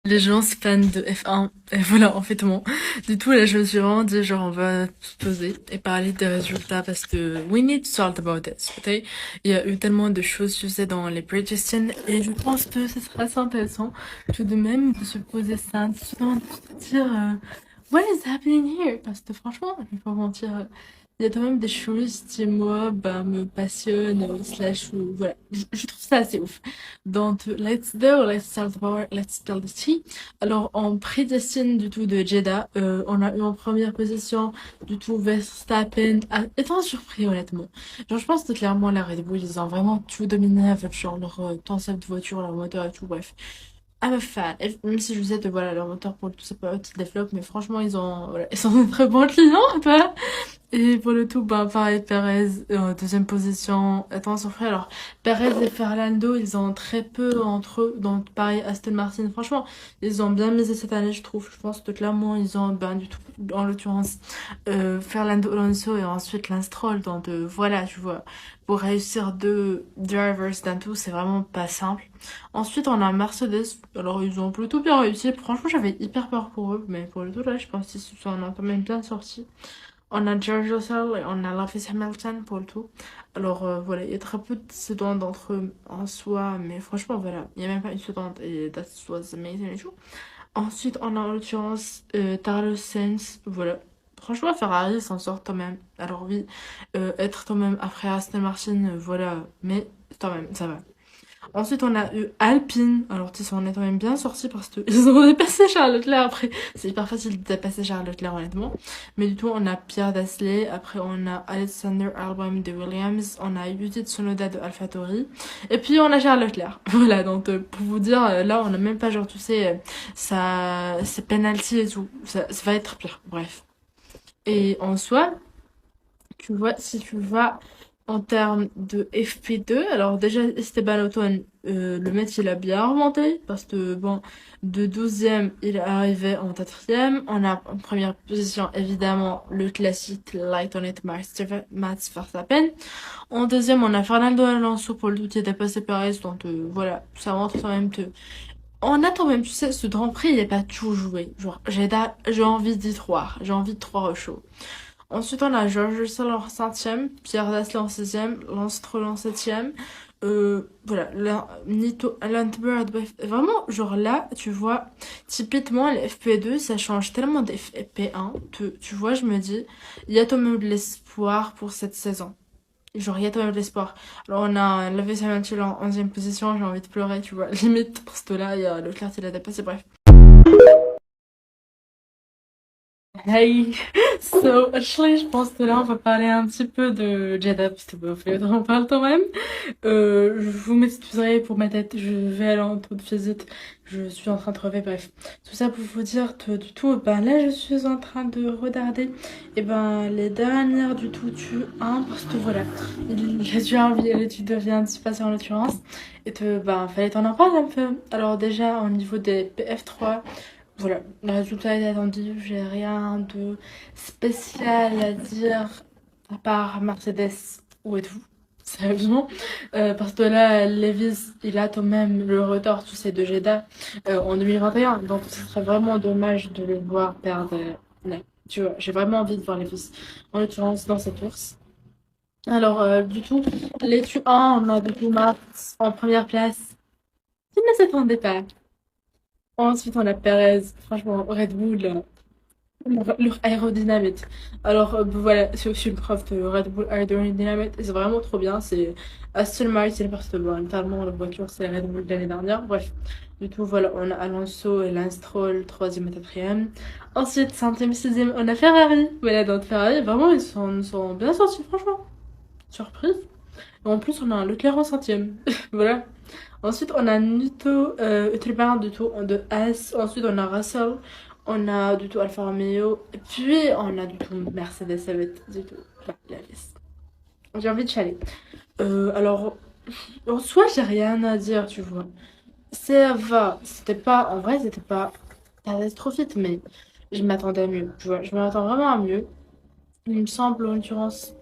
Les gens fans de F1, et voilà, en fait, moi. Du tout, là, je me suis vraiment dit, genre, on va se poser et parler des résultats parce que we need to talk about this, ok? Il y a eu tellement de choses, tu sais, dans les predictions et je pense que ce sera assez intéressant tout de même de se poser ça, de se dire, what is happening here? Parce que franchement, je vais pas mentir, il y a quand même des choses qui, moi, bah, me passionnent, slash, voilà. Je trouve ça assez ouf. Donc, let's go, let's start the power, let's spill the tea. Alors, en prédestine du tout de Jeddah, on a eu en première position du tout Verstappen, étant surpris honnêtement. Genre, je pense que clairement la Red Bull, ils ont vraiment tout dominé avec genre leur concept de voiture, leur moteur et tout, bref. I'm a fan. Et même si je sais que voilà, leur moteur pour le tout, c'est pas eux qui développent, mais franchement, voilà, ils sont de très bons clients, toi. Et pour le tout, bah, pareil, Perez, deuxième position. Attends, son frère, alors, Perez et Fernando, ils ont très peu entre eux. Donc, pareil, Aston Martin, franchement, ils ont bien misé cette année, je trouve. Je pense que clairement, ils ont, ben, du tout, en l'occurrence, Fernando Alonso et ensuite Lance Stroll. Donc, voilà, tu vois, pour réussir deux drivers d'un tout, c'est vraiment pas simple. Ensuite, on a Mercedes. Alors, ils ont plutôt bien réussi. Franchement, j'avais hyper peur pour eux, mais pour le tout, là, je pense qu'ils se sont quand même bien sortis. On a George Russell et on a Lewis Hamilton pour le tout. Alors voilà, il y a très peu de secondes entre eux en soi, mais franchement voilà, il n'y a même pas une seconde et that was amazing et tout. Ensuite, on a en l'occurrence Carlos Sainz, voilà. Franchement, Ferrari s'en sort quand même. Alors oui, être quand même après Aston Martin, voilà, mais quand même, ça va. Ensuite, on a eu Alpine. Alors, tu sais, on est quand même bien sortis parce qu'ils ont dépassé Charles Leclerc. Après, c'est hyper facile de dépasser Charles Leclerc, honnêtement. Mais du tout, on a Pierre Gasly. Après, on a Alexander Albon de Williams. On a Yuki Tsunoda de AlphaTauri. Et puis, on a Charles Leclerc. Voilà, donc, pour vous dire, là, on n'a même pas, genre, tu sais, ça, c'est penalty et tout. Ça va être pire. Bref. Et en soi, tu vois, si tu vas en termes de FP2, alors déjà Esteban Ocon, le mec il a bien remonté parce que bon, de 12e il est arrivé en 4e. On a en première position évidemment le classique Light on It Max Verstappen. En deuxième on a Fernando Alonso pour le qui a dépassé Perez, donc voilà, ça montre quand même que on attend même, tu sais, ce Grand Prix il est pas tout joué. Genre j'ai envie d'y croire, j'ai envie de croire au show. Ensuite, on a George Russell en 5e, Pierre Gasly en 6e, Lance Stroll en 7e. Voilà, Nito Landberg, bref, vraiment, genre là, tu vois, typiquement, les FP2, ça change tellement des FP1, tu vois, je me dis, il y a quand même de l'espoir pour cette saison. Genre, il y a quand même de l'espoir. Alors, on a Lewis Hamilton en 11e position, j'ai envie de pleurer, tu vois, limite, parce que là, il y a Leclerc qui l'a dépassé, bref. Hey, so actually, je pense que là, on va parler un petit peu de Jeddah, parce que bon, faut on parle quand même. Je vous m'excuserez pour ma tête, je vais aller en trop de visite, je suis en train de crever, bref. Tout ça pour vous dire que du tout, ben là, je suis en train de regarder, et ben, les dernières du tout tu 1, parce que voilà, il a dû envie, l'étude vient de se passer en l'occurrence, et que, ben, fallait t'en en parler un peu. Alors déjà, au niveau des PF3, voilà, le résultat est attendu, j'ai rien de spécial à dire à part Mercedes, où êtes-vous? Sérieusement, parce que là, Lewis, il a quand même le retard, tu sais, de Jeddah en 2021, donc ce serait vraiment dommage de le voir perdre. Là. Tu vois, j'ai vraiment envie de voir Lewis, en l'occurrence, dans cette course. Alors, du tout, les Q1, on a du coup Max en première place, qui ne s'attendait pas. Ensuite, on a Perez, franchement, Red Bull. Leur aérodynamique. Alors voilà, c'est aussi une preuve de Red Bull Aerodynamic, c'est vraiment trop bien. C'est Aston Martin parce que bon, littéralement la voiture c'est la Red Bull de l'année dernière. Bref, du tout voilà, on a Alonso et Lance Stroll, troisième et quatrième. Ensuite, cinquième, sixième, on a Ferrari. Voilà, donc Ferrari, vraiment ils sont bien sortis, franchement. Surprise. Et en plus, on a un Leclerc en centième. Voilà. Ensuite, on a Nito Hülkenberg du tout de As. Ensuite, on a Russell. On a du tout Alfa Romeo. Et puis, on a du tout Mercedes avec du tout la liste. J'ai envie de chialer. Alors, en soi, j'ai rien à dire, tu vois. Ça va. C'était pas, en vrai, c'était pas catastrophique, mais je m'attendais à mieux. Tu vois, je m'attends vraiment à mieux. Il me semble, en l'occurrence,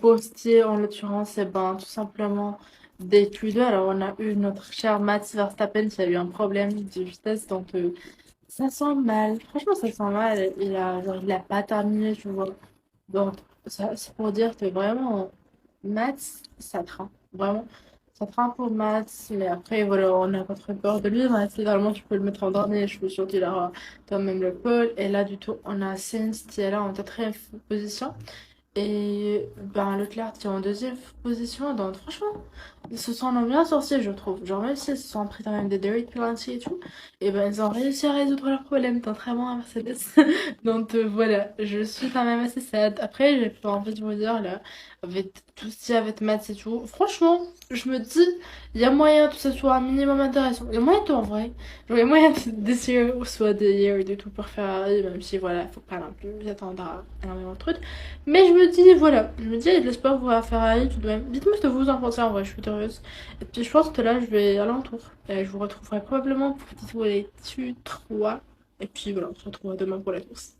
Postier, en l'occurrence, eh ben, tout simplement. des Q2. Alors, on a eu notre cher Max Verstappen qui a eu un problème de vitesse, donc ça sent mal. Franchement, ça sent mal. Il a pas terminé, tu vois. Donc, ça, c'est pour dire que vraiment, Max, ça craint. Vraiment, ça craint pour Max. Mais après, voilà, on a pas trop peur de lui. Max, littéralement, tu peux le mettre en dernier. Je suis sûre qu'il aura quand même le pole. Et là, du tout, on a Sainz qui est là en quatrième position. Et ben, Leclerc qui est en deuxième position. Donc, franchement, ils se sont bien sortis, je trouve. Genre, même s'ils se sont pris quand même des Derek Planty et tout, et ben, ils ont réussi à résoudre leurs problèmes, contrairement à Mercedes. Donc, voilà, je suis quand même assez sad. Après, j'ai pas envie de vous dire, là, avec tout ce qu'il y a avec Maths et tout, franchement, je me dis, il y a moyen que ce soit un minimum intéressant. Il y a moyen de tout, en vrai. Genre, il y a moyen d'essayer, ou soit des years et tout pour Ferrari, même si, voilà, faut pas non plus attendre à énormément de trucs. Mais je me dis, voilà, je me dis, il y a de l'espoir pour la Ferrari tout de même. Dites-moi ce que vous en pensez en vrai, je suis curieuse. Et puis je pense que là, je vais à l'entour. Et je vous retrouverai probablement pour les tu 3. Et puis voilà, on se retrouvera demain pour la course.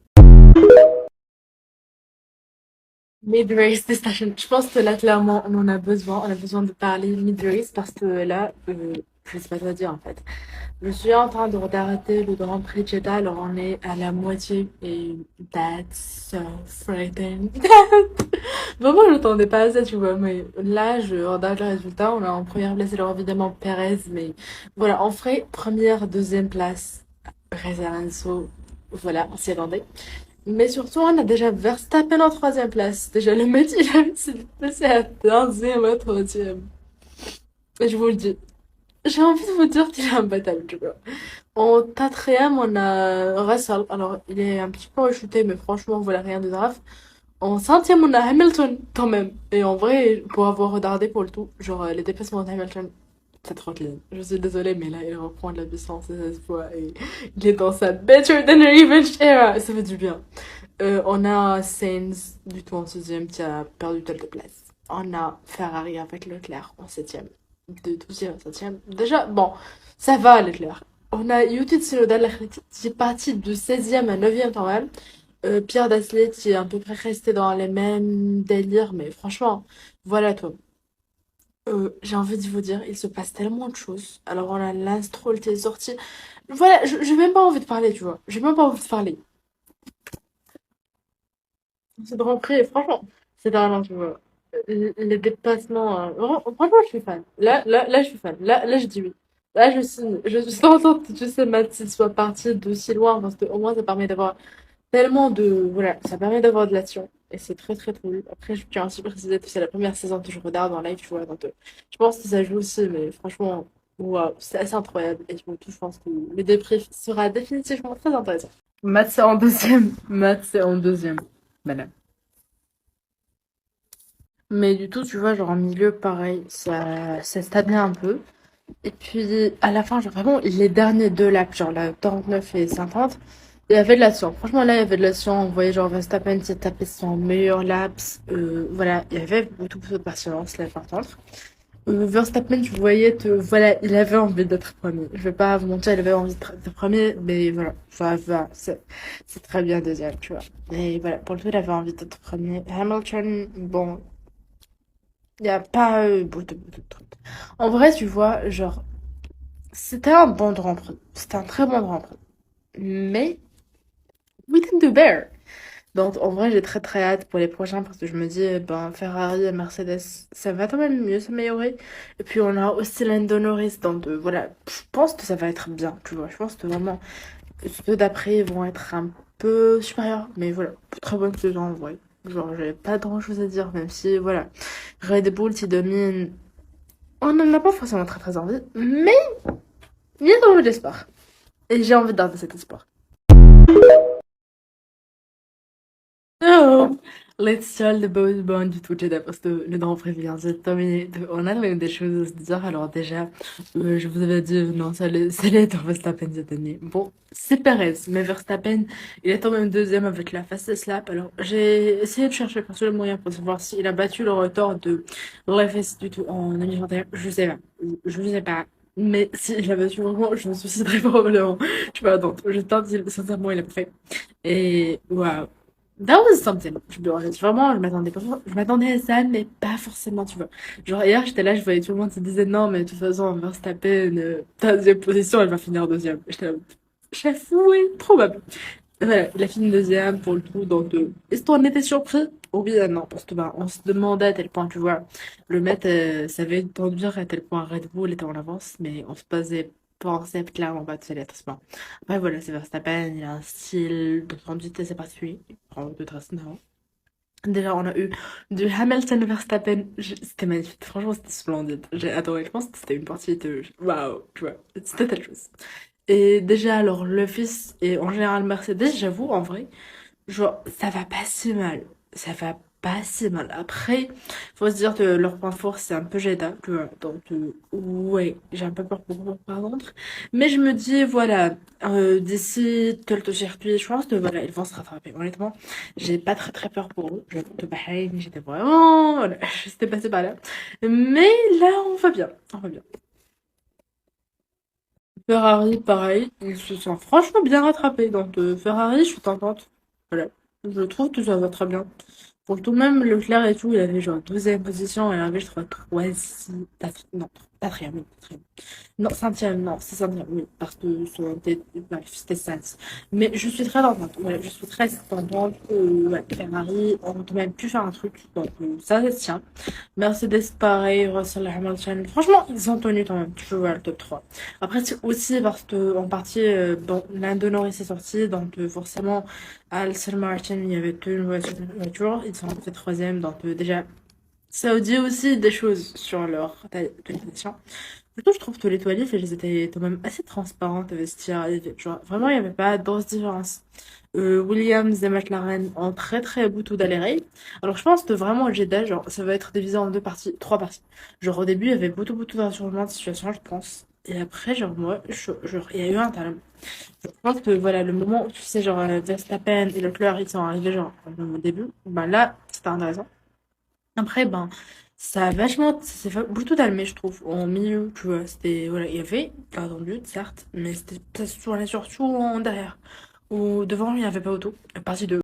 Mid-race discussion. Je pense que là, clairement, on en a besoin. On a besoin de parler mid-race parce que là, je sais pas quoi dire en fait. Je suis en train de regarder le Grand Prix de Jeddah, alors on est à la moitié et that's so frightening. Vraiment, je n'attendais pas à ça, tu vois, mais là, je regarde le résultat. On a en première place, alors évidemment Perez, mais voilà, on ferait première, deuxième place, Perez Alonso, voilà, on s'y attendait. Mais surtout, on a déjà Verstappen en troisième place. Déjà, le mec, il a s'est passé à deuxième, à troisième. Et je vous le dis. J'ai envie de vous dire qu'il est imbattable, tu vois. En quatrième, on a Russell. Alors, il est un petit peu rechuté, mais franchement, voilà, rien de grave. En cinquième, on a Hamilton, quand même. Et en vrai, pour avoir regardé pour le tout, genre, les dépassements de Hamilton, c'est trop clean. Je suis désolée, mais là, il reprend de la puissance et ça se voit. Et il est dans sa better than revenge era. Ça fait du bien. On a Sainz, du tout en sixième, qui a perdu quelques places. On a Ferrari avec Leclerc en septième. De 12e à 7e. Déjà, bon, ça va, Leclerc. On a Yuki Tsunoda qui est parti de 16e à 9e quand même. Pierre Gasly qui est à peu près resté dans les mêmes délires, mais franchement, voilà toi. J'ai envie de vous dire, il se passe tellement de choses. Alors on a l'Astrol qui est sorti. Voilà, j'ai même pas envie de parler, tu vois. J'ai même pas envie de parler. C'est Grand Prix, franchement, c'est vraiment, tu vois. Les dépassements, franchement, je suis fan. Là, je suis fan. Là, je dis oui. Là, je signe. Je suis contente que tu sais, Mathilde soit partie de si loin parce que au moins, ça permet d'avoir tellement de. Voilà, ça permet d'avoir de l'action. Et c'est très, très cool. Après, je tiens aussi à préciser que c'est la première saison que je regarde en live, tu vois. Donc, je pense que ça joue aussi, mais franchement, waouh, c'est assez incroyable. Et du coup, je pense que le débrief sera définitivement très intéressant. Math, c'est en deuxième. Math, c'est en deuxième. Voilà. Mais du tout, tu vois, genre en milieu, pareil, ça stagnait un peu. Et puis, à la fin, genre vraiment, les derniers deux laps, genre la 49 et 50, il y avait de l'action. Franchement, là, il y avait de l'action. On voyait genre Verstappen qui tapait son meilleur laps. Voilà, il y avait beaucoup de patience, là, par contre. Verstappen, tu voyais, voilà, il avait envie d'être premier. Je vais pas vous mentir, il avait envie d'être premier, mais voilà, c'est très bien deuxième, tu vois. Et voilà, pour le coup, il avait envie d'être premier. Hamilton, bon, il n'y a pas beaucoup de trucs. En vrai, tu vois, genre, c'était un bon Grand Prix. C'était un très bon Grand Prix. Mais, we didn't do better. Donc, en vrai, j'ai très très hâte pour les prochains parce que je me dis, ben, Ferrari et Mercedes, ça va quand même mieux s'améliorer. Et puis, on a aussi Lando Norris. Donc, voilà, je pense que ça va être bien, tu vois. Je pense que vraiment, ceux d'après vont être un peu supérieurs. Mais voilà, très bonne saison en vrai. Genre, j'ai pas grand chose à dire, même si, voilà, Red Bull qui domine. On n'en a pas forcément très très envie, mais il y a quand même de l'espoir. Et j'ai envie de garder cet espoir. Oh, let's tell the boys band du tout, Jeddah, parce que le Grand Prix vient de terminer. On a quand même des choses à se dire. Alors déjà, je vous avais dit, non, ça allait être Verstappen cette année. Bon, c'est Perez, mais Verstappen, il est quand même deuxième avec la fastest lap. Alors j'ai essayé de chercher par tous les moyens pour savoir s'il a battu le record de l'FS du tout en 2021. Je sais pas. Je sais pas. Mais s'il a battu vraiment, je me suiciderais probablement. Tu vois, donc je tente, sincèrement, il a pas fait. Et waouh. That was something. Je me honnête, vraiment, je m'attendais pas, je m'attendais à ça, mais pas forcément, tu vois. Genre, hier, j'étais là, je voyais tout le monde se disait non, mais de toute façon, Verstappen, deuxième position, elle va finir deuxième. J'étais là, chef, oui, probable. Voilà, il a fini deuxième pour le coup, donc, est-ce qu'on était surpris? Oui et non, parce que, bah, on se demandait à tel point, tu vois, le maître savait conduire à tel point Red Bull était en avance, mais on se pensait clairement pas de se l'être. Après, voilà, c'est Verstappen, il a un style de conduite assez particulier, il prend de très avant. Déjà, on a eu du Hamilton Verstappen, c'était magnifique, franchement, c'était splendide. J'ai adoré, je pense que c'était une partie de waouh, tu vois, c'était telle chose. Et déjà, alors, le fils et en général Mercedes, j'avoue, en vrai, genre, ça va pas si mal. Ça va pas si mal. Après, faut se dire que leur point fort, c'est un peu Jeddah, tu vois. Donc, ouais, j'ai un peu peur pour par contre. Mais je me dis, voilà, d'ici quelques circuits, je pense que voilà, ils vont se rattraper. Honnêtement, j'ai pas très très peur pour eux. J'avoue que Bahreïn, j'étais vraiment, voilà, j'étais passée par là. Mais là, on va bien. On va bien. Ferrari, pareil, ils se sont franchement bien rattrapés. Donc, Ferrari, je suis contente. Voilà. Je trouve que ça va très bien. Pour tout même Leclerc et tout, il avait genre 12e position et Hervé, je crois 3e, non, 4e, oui, 4e. Non, 5e, non, c'est 5e, oui, parce que bref, c'était Sainz. Mais je suis très contente, voilà, je suis très contente que ouais, Ferrari, on peut même plus faire un truc, donc ça se tient. Mercedes, pareil, Russell Hamilton, franchement, ils ont tenu quand même, tu vois, le top 3. Après, c'est aussi parce que, en partie, bon, Lando Norris est sorti, donc forcément, Aston Martin, il y avait deux voitures, ils sont fait troisième, donc déjà, ça dit aussi des choses sur leur taille de nation. Plutôt, je trouve que les toilettes, elles étaient quand même assez transparentes, vestiaires, genre, vraiment, il n'y avait pas de grosse différence. Williams et McLaren ont très très beaucoup d'aller. Alors je pense que vraiment le Jeddah, genre, ça va être divisé en deux parties, trois parties. Genre au début, il y avait beaucoup d'un changement de situation, je pense. Et après, genre, moi, genre, il y a eu un talent. Je pense que voilà, le moment où tu sais, genre, Verstappen et Leclerc, ils sont arrivés, genre, au début, ben là, c'était intéressant. Après, ben, ça a vachement, ça s'est beaucoup calmé, je trouve, en milieu, tu vois. C'était, voilà, il y avait, pas attendu, certes, mais c'était, ça se tournait surtout en derrière. Ou devant, il n'y avait pas auto. À partir de